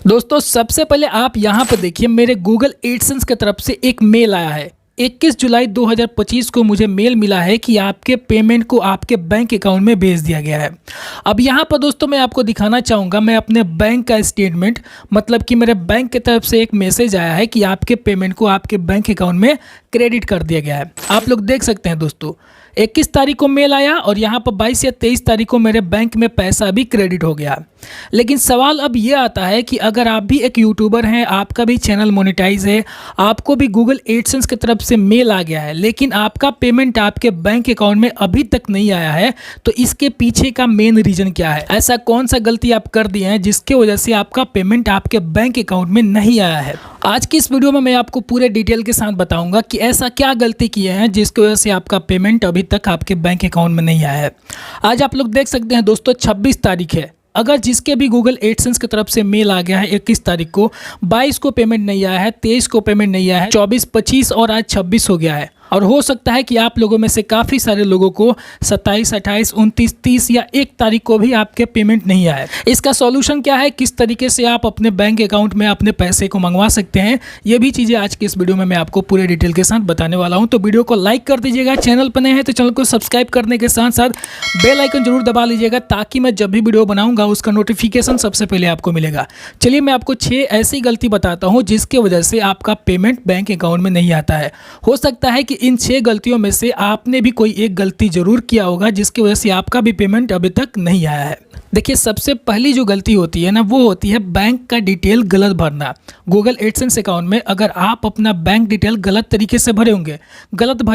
दोस्तों सबसे पहले आप यहाँ पर देखिए मेरे गूगल एडसेंस की तरफ से एक मेल आया है। 21 जुलाई 2025 को मुझे मेल मिला है कि आपके पेमेंट को आपके बैंक अकाउंट में भेज दिया गया है। अब यहाँ पर दोस्तों मैं आपको दिखाना चाहूँगा मैं अपने बैंक का स्टेटमेंट, मतलब कि मेरे बैंक की तरफ से एक मैसेज आया है कि आपके पेमेंट को आपके बैंक अकाउंट में क्रेडिट कर दिया गया है। आप लोग देख सकते हैं दोस्तों 21 तारीख को मेल आया और यहाँ पर 22 या 23 तारीख को मेरे बैंक में पैसा भी क्रेडिट हो गया। लेकिन सवाल अब ये आता है कि अगर आप भी एक यूट्यूबर हैं, आपका भी चैनल मोनेटाइज है, आपको भी गूगल एडसेंस की तरफ से मेल आ गया है, लेकिन आपका पेमेंट आपके बैंक अकाउंट में अभी तक नहीं आया है, तो इसके पीछे का मेन रीजन क्या है? ऐसा कौन सा गलती आप कर दिए हैं जिसके वजह से आपका पेमेंट आपके बैंक अकाउंट में नहीं आया है? आज की इस वीडियो में मैं आपको पूरे डिटेल के साथ बताऊंगा कि ऐसा क्या गलती किए हैं जिसकी वजह से आपका पेमेंट अभी तक आपके बैंक अकाउंट में नहीं आया है। आज आप लोग देख सकते हैं दोस्तों 26 तारीख है। अगर जिसके भी गूगल एडसेंस की तरफ से मेल आ गया है 21 तारीख को, 22 को पेमेंट नहीं आया है, 23 को पेमेंट नहीं आया है, 24, 25 और आज 26 हो गया है। और हो सकता है कि आप लोगों में से काफ़ी सारे लोगों को 27, 28, 29, 30 या 1 तारीख को भी आपके पेमेंट नहीं आए। इसका सॉल्यूशन क्या है, किस तरीके से आप अपने बैंक अकाउंट में अपने पैसे को मंगवा सकते हैं, ये भी चीज़ें आज की इस वीडियो में मैं आपको पूरे डिटेल के साथ बताने वाला हूं। तो वीडियो को लाइक कर दीजिएगा, चैनल पर नए हैं तो चैनल को सब्सक्राइब करने के साथ साथ बेल आइकन जरूर दबा लीजिएगा ताकि मैं जब भी वीडियो बनाऊंगा उसका नोटिफिकेशन सबसे पहले आपको मिलेगा। चलिए मैं आपको 6 ऐसी गलती बताता हूँ जिसकी वजह से आपका पेमेंट बैंक अकाउंट में नहीं आता है। हो सकता है कि इन 6 गलतियों में से आपने भी कोई एक गलती जरूर किया होगा जिसकी वजह से आपका भी पेमेंट अभी तक नहीं आया है। देखिए सबसे पहली जो गलती होती है ना, वो होती है बैंक का डिटेल गलत भरना। गूगल एडसेंस अकाउंट में अगर आप अपना बैंक डिटेल गलत तरीके से भरे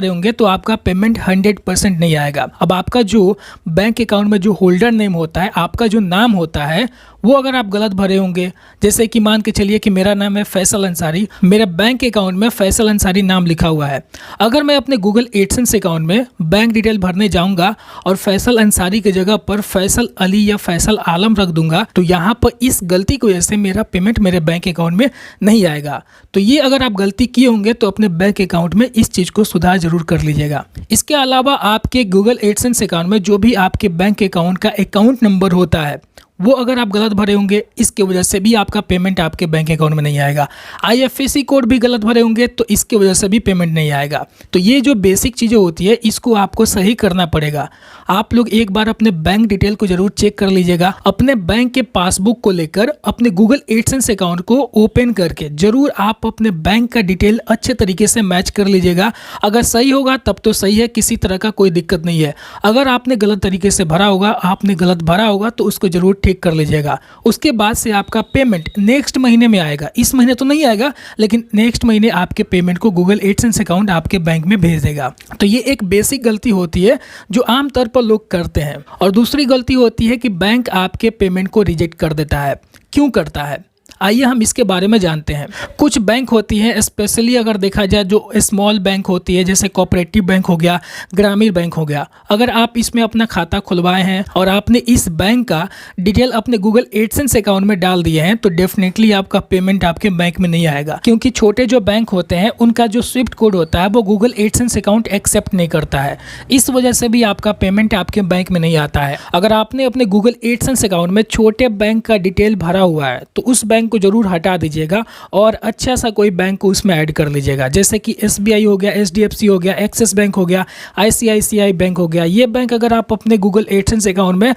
होंगे तो आपका पेमेंट 100% नहीं आएगा। अब आपका जो बैंक अकाउंट में जो होल्डर नेम होता है, आपका जो नाम होता है, वो अगर आप गलत भरे होंगे, जैसे कि मान के चलिए कि मेरा नाम है फैसल अंसारी, मेरे बैंक अकाउंट में फैसल अंसारी नाम लिखा हुआ है। अगर मैं अपने गूगल एडसेंस अकाउंट में बैंक डिटेल भरने जाऊंगा और फैसल अंसारी की जगह पर फैसल अली या फैसल आलम रख दूंगा, तो यहाँ पर इस गलती की वजह से मेरा पेमेंट मेरे बैंक अकाउंट में नहीं आएगा। तो ये अगर आप गलती किए होंगे तो अपने बैंक अकाउंट में इस चीज़ को सुधार जरूर कर लीजिएगा। इसके अलावा आपके गूगल एडसेंस अकाउंट में जो भी आपके बैंक अकाउंट का अकाउंट नंबर होता है, वो अगर आप गलत भरे होंगे, इसके वजह से भी आपका पेमेंट आपके बैंक अकाउंट में नहीं आएगा। IFSC कोड भी गलत भरे होंगे तो इसके वजह से भी पेमेंट नहीं आएगा। तो ये जो बेसिक चीज़ें होती है इसको आपको सही करना पड़ेगा। आप लोग एक बार अपने बैंक डिटेल को जरूर चेक कर लीजिएगा। अपने बैंक के पासबुक को लेकर अपने गूगल एडसेंस अकाउंट को ओपन करके जरूर आप अपने बैंक का डिटेल अच्छे तरीके से मैच कर लीजिएगा। अगर सही होगा तब तो सही है, किसी तरह का कोई दिक्कत नहीं है। अगर आपने गलत तरीके से भरा होगा, आपने गलत भरा होगा तो उसको जरूर ठीक कर लीजिएगा। उसके बाद से आपका पेमेंट नेक्स्ट महीने में आएगा। इस महीने तो नहीं आएगा, लेकिन नेक्स्ट महीने आपके पेमेंट को गूगल एडसेंस अकाउंट आपके बैंक में भेज देगा। तो ये एक बेसिक गलती होती है जो आमतौर पर लोग करते हैं। और दूसरी गलती होती है कि बैंक आपके पेमेंट को रिजेक्ट कर देता है। क्यों करता है, आइए हम इसके बारे में जानते हैं। कुछ बैंक होती हैं, स्पेशली अगर देखा जाए जो स्मॉल बैंक होती है, जैसे कोऑपरेटिव बैंक हो गया, ग्रामीण बैंक हो गया। अगर आप इसमें अपना खाता खुलवाए हैं और आपने इस बैंक का डिटेल अपने गूगल एडसेंस अकाउंट में डाल दिए हैं, तो डेफिनेटली आपका पेमेंट आपके बैंक में नहीं आएगा। क्योंकि छोटे जो बैंक होते हैं उनका जो स्विफ्ट कोड होता है वो गूगल एडसेंस अकाउंट एक्सेप्ट नहीं करता है। इस वजह से भी आपका पेमेंट आपके बैंक में नहीं आता है। अगर आपने अपने गूगल एडसेंस अकाउंट में छोटे बैंक का डिटेल भरा हुआ है तो उस बैंक को जरूर हटा दीजिएगा और अच्छा सा कोई बैंक को उसमें ऐड कर लीजिएगा। जैसे कि SBI हो गया, HDFC हो गया, एक्सिस बैंक हो गया, ICICI बैंक हो गया। ये बैंक अगर आप अपने गूगल एडसेंस अकाउंट में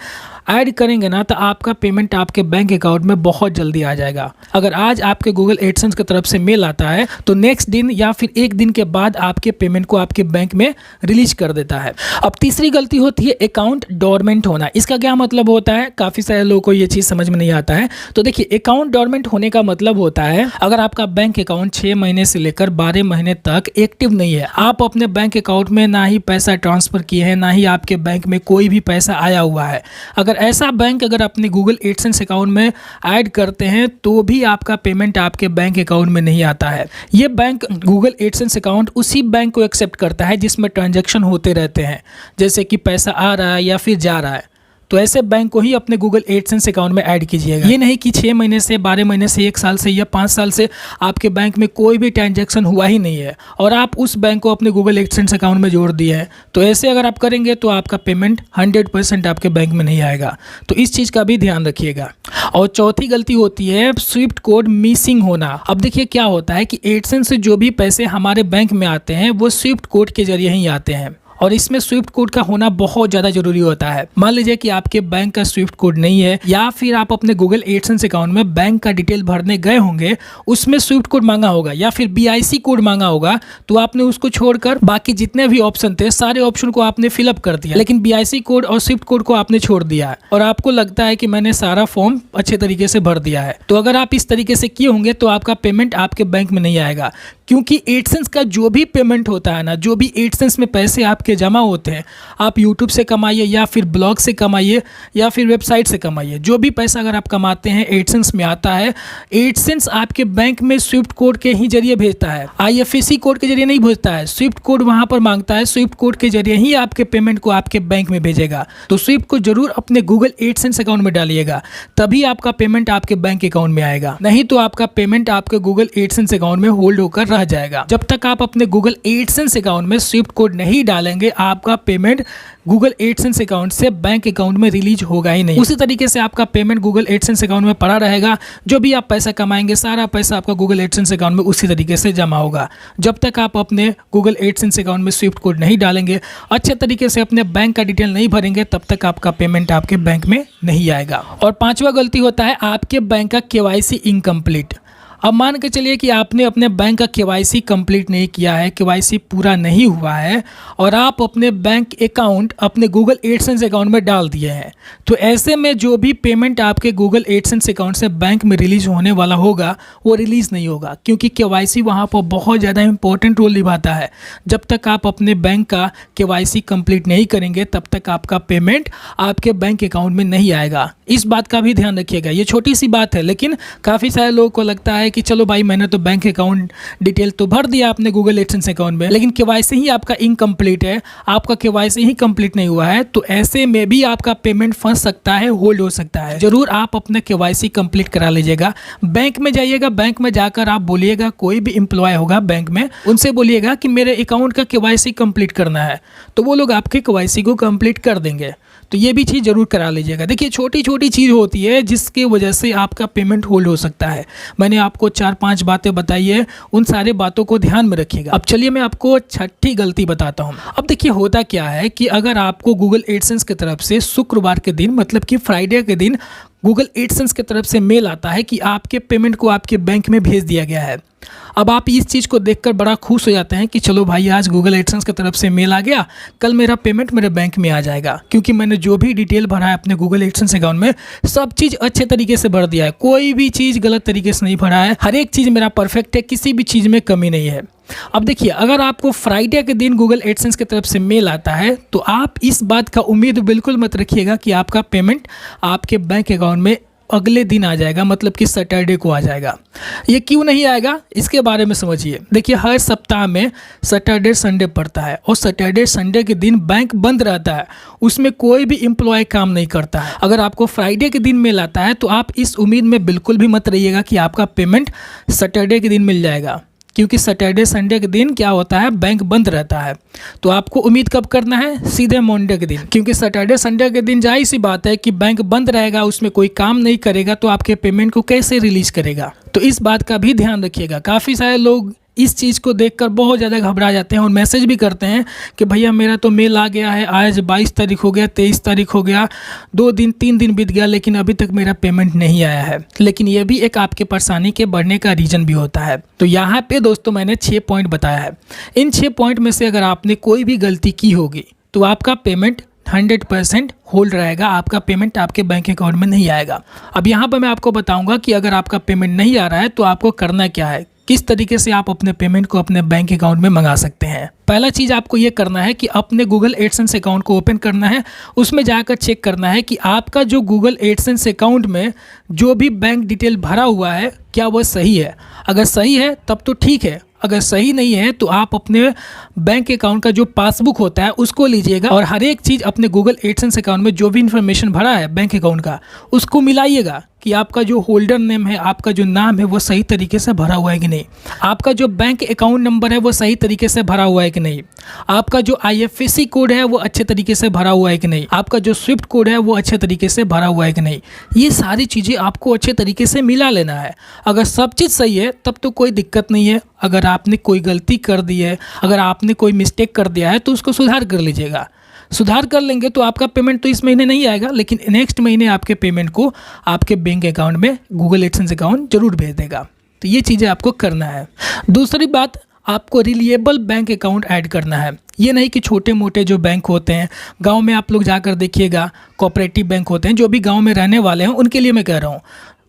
ऐड करेंगे ना तो आपका पेमेंट आपके बैंक अकाउंट में बहुत जल्दी आ जाएगा। अगर आज आपके गूगल एडसेंस की तरफ से मेल आता है तो नेक्स्ट दिन या फिर एक दिन के बाद आपके पेमेंट को आपके बैंक में रिलीज कर देता है। अब तीसरी गलती होती है अकाउंट डोरमेंट होना। इसका क्या मतलब होता है, काफ़ी सारे लोगों को ये चीज़ समझ में नहीं आता है। तो देखिए अकाउंट डोरमेंट होने का मतलब होता है अगर आपका बैंक अकाउंट 6 महीने से लेकर 12 महीने तक एक्टिव नहीं है, आप अपने बैंक अकाउंट में ना ही पैसा ट्रांसफर किए हैं, ना ही आपके बैंक में कोई भी पैसा आया हुआ है, अगर ऐसा बैंक अगर अपने गूगल एडसेंस अकाउंट में ऐड करते हैं तो भी आपका पेमेंट आपके बैंक अकाउंट में नहीं आता है। ये बैंक गूगल एडसेंस अकाउंट उसी बैंक को एक्सेप्ट करता है जिसमें ट्रांजैक्शन होते रहते हैं, जैसे कि पैसा आ रहा है या फिर जा रहा है। तो ऐसे बैंक को ही अपने गूगल एडसेंस अकाउंट में ऐड कीजिएगा। ये नहीं कि 6 महीने से, 12 महीने से, 1 साल से या 5 साल से आपके बैंक में कोई भी ट्रांजैक्शन हुआ ही नहीं है और आप उस बैंक को अपने गूगल एडसेंस अकाउंट में जोड़ दिए हैं। तो ऐसे अगर आप करेंगे तो आपका पेमेंट 100% आपके बैंक में नहीं आएगा। तो इस चीज़ का भी ध्यान रखिएगा। और चौथी गलती होती है स्विफ्ट कोड मिसिंग होना। अब देखिए क्या होता है कि एडसेंस से जो भी पैसे हमारे बैंक में आते हैं वो स्विफ्ट कोड के जरिए ही आते हैं और इसमें स्विफ्ट कोड का होना बहुत ज़्यादा जरूरी होता है। मान लीजिए कि आपके बैंक का स्विफ्ट कोड नहीं है या फिर आप अपने गूगल एडसेंस अकाउंट में बैंक का डिटेल भरने गए होंगे, उसमें स्विफ्ट कोड मांगा होगा या फिर BIC कोड मांगा होगा, तो आपने उसको छोड़कर बाकी जितने भी ऑप्शन थे सारे ऑप्शन को आपने फिलअप कर दिया, लेकिन BIC कोड और स्विफ्ट कोड को आपने छोड़ दिया है और आपको लगता है कि मैंने सारा फॉर्म अच्छे तरीके से भर दिया है। तो अगर आप इस तरीके से किए होंगे तो आपका पेमेंट आपके बैंक में नहीं आएगा, क्योंकि एडसेंस का जो भी पेमेंट होता है ना, जो भी एडसेंस में पैसे आपके जमा होते हैं, आप यूट्यूब से कमाइए या फिर ब्लॉग से कमाइए या फिर वेबसाइट से कमाइए, जो भी पैसा अगर आप कमाते हैं एडसेंस में आता है, एडसेंस आपके बैंक में स्विफ्ट कोड के ही जरिए भेजता है, IFSC कोड के जरिए नहीं भेजता है। स्विफ्ट कोड वहां पर मांगता है, स्विफ्ट कोड के जरिए ही आपके पेमेंट को आपके बैंक में भेजेगा। तो स्विफ्ट को जरूर अपने गूगल एडसेंस अकाउंट में डालिएगा, तभी आपका पेमेंट आपके बैंक अकाउंट में आएगा, नहीं तो आपका पेमेंट आपके गूगल एडसेंस अकाउंट में होल्ड होकर रह जाएगा। जब तक आप अपने गूगल एडसेंस अकाउंट में स्विफ्ट कोड नहीं डालेंगे, आपका पेमेंट गूगल एडसेंस अकाउंट से बैंक अकाउंट में रिलीज होगा ही नहीं। उसी तरीके से आपका पेमेंट गूगल एडसेंस अकाउंट में पड़ा रहेगा। जो भी आप पैसा कमाएंगे सारा पैसा आपका गूगल एडसेंस अकाउंट में उसी तरीके से जमा होगा। जब तक आप अपने गूगल एडसेंस अकाउंट में स्विफ्ट कोड नहीं डालेंगे, अच्छे तरीके से अपने बैंक का डिटेल नहीं भरेंगे, तब तक आपका पेमेंट आपके बैंक में नहीं आएगा। और पांचवा गलती होता है आपके बैंक का KYC इनकम्प्लीट। अब मान के चलिए कि आपने अपने बैंक का KYC कंप्लीट नहीं किया है, KYC पूरा नहीं हुआ है और आप अपने बैंक अकाउंट अपने गूगल एडसेंस अकाउंट में डाल दिए हैं। तो ऐसे में जो भी पेमेंट आपके गूगल एडसेंस अकाउंट से बैंक में रिलीज होने वाला होगा वो रिलीज़ नहीं होगा, क्योंकि KYC वहाँ पर बहुत ज़्यादा इंपॉर्टेंट रोल निभाता है। जब तक आप अपने बैंक का KYC कंप्लीट नहीं करेंगे तब तक आपका पेमेंट आपके बैंक अकाउंट में नहीं आएगा। इस बात का भी ध्यान रखिएगा। ये छोटी सी बात है, लेकिन काफ़ी सारे लोगों को लगता है कि चलो भाई मैंने तो बैंक अकाउंट डिटेल तो भर दिया अपने गूगल एडसेंस अकाउंट में, लेकिन KYC ही आपका इनकम्प्लीट है, आपका KYC ही कंप्लीट नहीं हुआ है, तो ऐसे में भी आपका पेमेंट फंस सकता है, होल्ड हो सकता है। जरूर आप अपना KYC कंप्लीट करा लीजिएगा। बैंक में जाइएगा, बैंक में जाकर आप बोलिएगा, कोई भी एम्प्लॉय होगा बैंक में, उनसे बोलिएगा कि मेरे अकाउंट का KYC कंप्लीट करना है, तो वो लोग आपके KYC को कंप्लीट कर देंगे। तो ये भी चीज़ जरूर करा लीजिएगा। देखिए छोटी छोटी चीज़ होती है जिसकी वजह से आपका पेमेंट होल्ड हो सकता है। मैंने आपको 4-5 बातें बताई है, उन सारे बातों को ध्यान में रखिएगा। अब चलिए मैं आपको छठी गलती बताता हूँ। अब देखिए होता क्या है कि अगर आपको गूगल एडसेंस की तरफ से शुक्रवार के दिन, मतलब कि फ्राइडे के दिन, गूगल एडसेंस की तरफ से मेल आता है कि आपके पेमेंट को आपके बैंक में भेज दिया गया है। अब आप इस चीज़ को देखकर बड़ा खुश हो जाते हैं कि चलो भाई आज गूगल एडसेंस की तरफ से मेल आ गया, कल मेरा पेमेंट मेरे बैंक में आ जाएगा, क्योंकि मैंने जो भी डिटेल भरा है अपने गूगल एडसेंस अकाउंट में सब चीज़ अच्छे तरीके से भर दिया है, कोई भी चीज़ गलत तरीके से नहीं भरा है, हर एक चीज़ मेरा परफेक्ट है, किसी भी चीज़ में कमी नहीं है। अब देखिए अगर आपको फ्राइडे के दिन गूगल एडसेंस की तरफ से मेल आता है तो आप इस बात का उम्मीद बिल्कुल मत रखिएगा कि आपका पेमेंट आपके बैंक अकाउंट में अगले दिन आ जाएगा, मतलब कि सैटरडे को आ जाएगा। ये क्यों नहीं आएगा इसके बारे में समझिए। देखिए हर सप्ताह में सैटरडे संडे पड़ता है और सैटरडे संडे के दिन बैंक बंद रहता है, उसमें कोई भी एम्प्लॉय काम नहीं करता है। अगर आपको फ्राइडे के दिन मेल आता है तो आप इस उम्मीद में बिल्कुल भी मत रहिएगा कि आपका पेमेंट सैटरडे के दिन मिल जाएगा, क्योंकि सैटरडे संडे के दिन क्या होता है, बैंक बंद रहता है। तो आपको उम्मीद कब करना है, सीधे मंडे के दिन, क्योंकि सैटरडे संडे के दिन जाहिर सी बात है कि बैंक बंद रहेगा, उसमें कोई काम नहीं करेगा, तो आपके पेमेंट को कैसे रिलीज करेगा। तो इस बात का भी ध्यान रखिएगा। काफ़ी सारे लोग इस चीज़ को देखकर बहुत ज़्यादा घबरा जाते हैं और मैसेज भी करते हैं कि भैया मेरा तो मेल आ गया है, आज 22 तारीख हो गया, 23 तारीख हो गया, 2 दिन 3 दिन बीत गया, लेकिन अभी तक मेरा पेमेंट नहीं आया है। लेकिन ये भी एक आपके परेशानी के बढ़ने का रीज़न भी होता है। तो यहाँ पे दोस्तों मैंने 6 पॉइंट बताया है। इन 6 पॉइंट में से अगर आपने कोई भी गलती की होगी तो आपका पेमेंट 100% होल्ड रहेगा, आपका पेमेंट आपके बैंक अकाउंट में नहीं आएगा। अब यहाँ पर मैं आपको बताऊंगा कि अगर आपका पेमेंट नहीं आ रहा है तो आपको करना क्या है, किस तरीके से आप अपने पेमेंट को अपने बैंक अकाउंट में मंगा सकते हैं। पहला चीज़ आपको ये करना है कि अपने गूगल एडसेंस अकाउंट को ओपन करना है, उसमें जाकर चेक करना है कि आपका जो गूगल एडसेंस अकाउंट में जो भी बैंक डिटेल भरा हुआ है क्या वह सही है। अगर सही है तब तो ठीक है, अगर सही नहीं है तो आप अपने बैंक अकाउंट का जो पासबुक होता है उसको लीजिएगा और हर एक चीज़ अपने गूगल एडसेंस अकाउंट में जो भी इन्फॉर्मेशन भरा है बैंक अकाउंट का उसको मिलाइएगा कि आपका जो होल्डर नेम है, आपका जो नाम है वो सही तरीके से भरा हुआ है कि नहीं, आपका जो बैंक अकाउंट नंबर है वो सही तरीके से भरा हुआ है कि नहीं, आपका जो IFSC कोड है वो अच्छे तरीके से भरा हुआ है कि नहीं, आपका जो स्विफ्ट कोड है वो अच्छे तरीके से भरा हुआ है कि नहीं। ये सारी चीज़ें आपको अच्छे तरीके से मिला लेना है। अगर सब चीज़ सही है तब तो कोई दिक्कत नहीं है। अगर आपने कोई गलती कर दी है, अगर आपने कोई मिस्टेक कर दिया है तो उसको सुधार कर लीजिएगा। सुधार कर लेंगे तो आपका पेमेंट तो इस महीने नहीं आएगा, लेकिन नेक्स्ट महीने आपके पेमेंट को आपके बैंक अकाउंट में गूगल एडसेंस अकाउंट जरूर भेज देगा। तो ये चीज़ें आपको करना है। दूसरी बात, आपको रिलायबल बैंक अकाउंट ऐड करना है। ये नहीं कि छोटे मोटे जो बैंक होते हैं, गांव में आप लोग जाकर देखिएगा, कोऑपरेटिव बैंक होते हैं, जो भी गांव में रहने वाले हैं उनके लिए मैं कह रहा हूँ।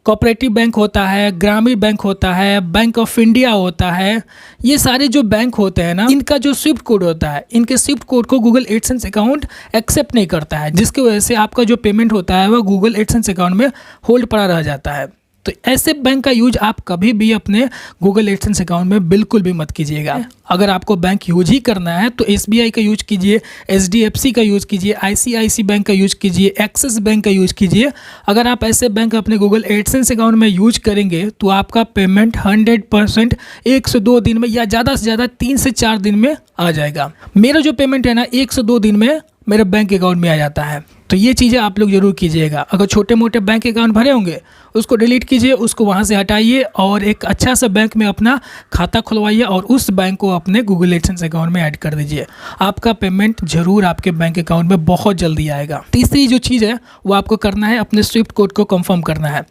कोऑपरेटिव बैंक होता है, ग्रामीण बैंक होता है, बैंक ऑफ इंडिया होता है, ये सारे जो बैंक होते हैं ना, इनका जो स्विफ्ट कोड होता है, इनके स्विफ्ट कोड को गूगल एडसेंस अकाउंट एक्सेप्ट नहीं करता है, जिसकी वजह से आपका जो पेमेंट होता है वह गूगल एडसेंस अकाउंट में होल्ड पड़ा रह जाता है। तो ऐसे बैंक का यूज आप कभी भी अपने गूगल एडसेंस अकाउंट में बिल्कुल भी मत कीजिएगा। अगर आपको बैंक यूज ही करना है तो SBI का यूज कीजिए, HDFC का यूज कीजिए, ICICI बैंक का यूज कीजिए, एक्सिस बैंक का यूज कीजिए। अगर आप ऐसे बैंक अपने गूगल एडसेंस अकाउंट में यूज करेंगे तो आपका पेमेंट 100% 1 से 2 दिन में या ज़्यादा से ज़्यादा 3 से 4 दिन में आ जाएगा। मेरा जो पेमेंट है ना 1 से 2 दिन में मेरे बैंक अकाउंट में आ जाता है। तो ये चीज़ें आप लोग जरूर कीजिएगा। अगर छोटे मोटे बैंक अकाउंट भरे होंगे उसको डिलीट कीजिए, उसको वहाँ से हटाइए और एक अच्छा सा बैंक में अपना खाता खुलवाइए और उस बैंक को अपने गूगल एडसेंस अकाउंट में ऐड कर दीजिए। आपका पेमेंट जरूर आपके बैंक अकाउंट में बहुत जल्दी आएगा। तीसरी जो चीज़ है वो आपको करना है, अपने स्विफ्ट कोड को कंफर्म करना है।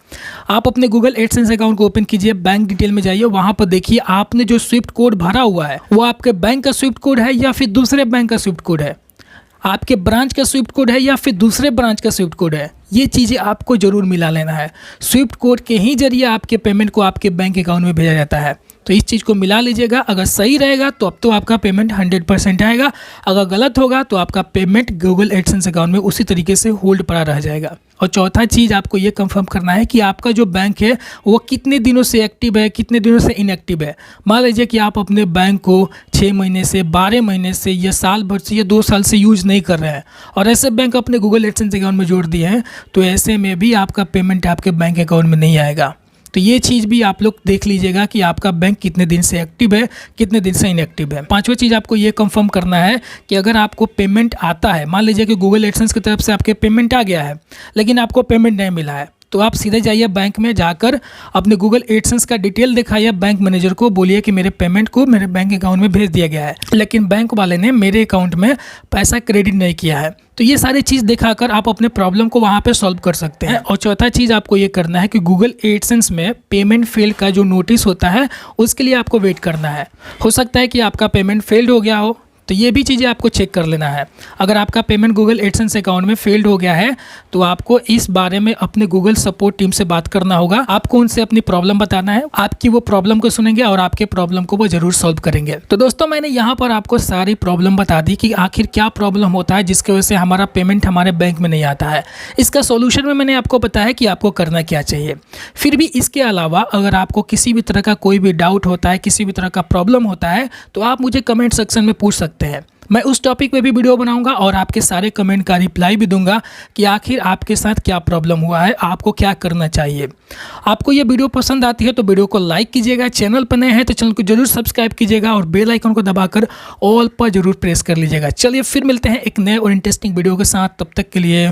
आप अपने गूगल एडसेंस अकाउंट को ओपन कीजिए, बैंक डिटेल में जाइए, वहाँ पर देखिए आपने जो स्विफ्ट कोड भरा हुआ है वो आपके बैंक का स्विफ्ट कोड है या फिर दूसरे बैंक का स्विफ्ट कोड है, आपके ब्रांच का स्विफ्ट कोड है या फिर दूसरे ब्रांच का स्विफ्ट कोड है। ये चीज़ें आपको ज़रूर मिला लेना है। स्विफ्ट कोड के ही जरिए आपके पेमेंट को आपके बैंक अकाउंट में भेजा जाता है। तो इस चीज़ को मिला लीजिएगा। अगर सही रहेगा तो अब तो आपका पेमेंट 100% आएगा, अगर गलत होगा तो आपका पेमेंट गूगल एडसेंस अकाउंट में उसी तरीके से होल्ड पड़ा रह जाएगा। और चौथा चीज़ आपको ये कंफर्म करना है कि आपका जो बैंक है वो कितने दिनों से एक्टिव है, कितने दिनों से इनएक्टिव है। मान लीजिए कि आप अपने बैंक को 6 महीने से, 12 महीने से या साल भर से या 2 साल से यूज़ नहीं कर रहे हैं और ऐसे बैंक अपने गूगल एडसेंस अकाउंट में जोड़ दिए हैं, तो ऐसे में भी आपका पेमेंट आपके बैंक अकाउंट में नहीं आएगा। तो ये चीज़ भी आप लोग देख लीजिएगा कि आपका बैंक कितने दिन से एक्टिव है, कितने दिन से इनएक्टिव है। पांचवा चीज़ आपको ये कंफर्म करना है कि अगर आपको पेमेंट आता है, मान लीजिए कि गूगल एडसेंस की तरफ से आपके पेमेंट आ गया है लेकिन आपको पेमेंट नहीं मिला है, तो आप सीधे जाइए बैंक में, जाकर अपने गूगल एडसेंस का डिटेल दिखाइए बैंक मैनेजर को, बोलिए कि मेरे पेमेंट को मेरे बैंक अकाउंट में भेज दिया गया है लेकिन बैंक वाले ने मेरे अकाउंट में पैसा क्रेडिट नहीं किया है। तो ये सारी चीज़ दिखाकर आप अपने प्रॉब्लम को वहाँ पे सॉल्व कर सकते हैं। और चौथा चीज़ आपको ये करना है कि गूगल एडसेंस में पेमेंट फेल्ड का जो नोटिस होता है उसके लिए आपको वेट करना है। हो सकता है कि आपका पेमेंट फेल्ड हो गया हो, तो ये भी चीज़ें आपको चेक कर लेना है। अगर आपका पेमेंट गूगल एडसेंस अकाउंट में फेल्ड हो गया है तो आपको इस बारे में अपने गूगल सपोर्ट टीम से बात करना होगा। आपको उनसे अपनी प्रॉब्लम बताना है, आपकी वो प्रॉब्लम को सुनेंगे और आपके प्रॉब्लम को वो जरूर सॉल्व करेंगे। तो दोस्तों, मैंने यहाँ पर आपको सारी प्रॉब्लम बता दी कि आखिर क्या प्रॉब्लम होता है जिसकी वजह से हमारा पेमेंट हमारे बैंक में नहीं आता है। इसका सोल्यूशन में मैंने आपको बताया कि आपको करना क्या चाहिए। फिर भी इसके अलावा अगर आपको किसी भी तरह का कोई भी डाउट होता है, किसी भी तरह का प्रॉब्लम होता है, तो आप मुझे कमेंट सेक्शन में पूछ सकते हैं। मैं उस टॉपिक पे भी वीडियो बनाऊंगा और आपके सारे कमेंट का रिप्लाई भी दूंगा कि आखिर आपके साथ क्या प्रॉब्लम हुआ है, आपको क्या करना चाहिए। आपको ये वीडियो पसंद आती है तो वीडियो को लाइक कीजिएगा, चैनल पर नए हैं तो चैनल को जरूर सब्सक्राइब कीजिएगा और बेल आइकन को दबाकर ऑल पर जरूर प्रेस कर लीजिएगा। चलिए फिर मिलते हैं एक नए और इंटरेस्टिंग वीडियो के साथ, तब तक के लिए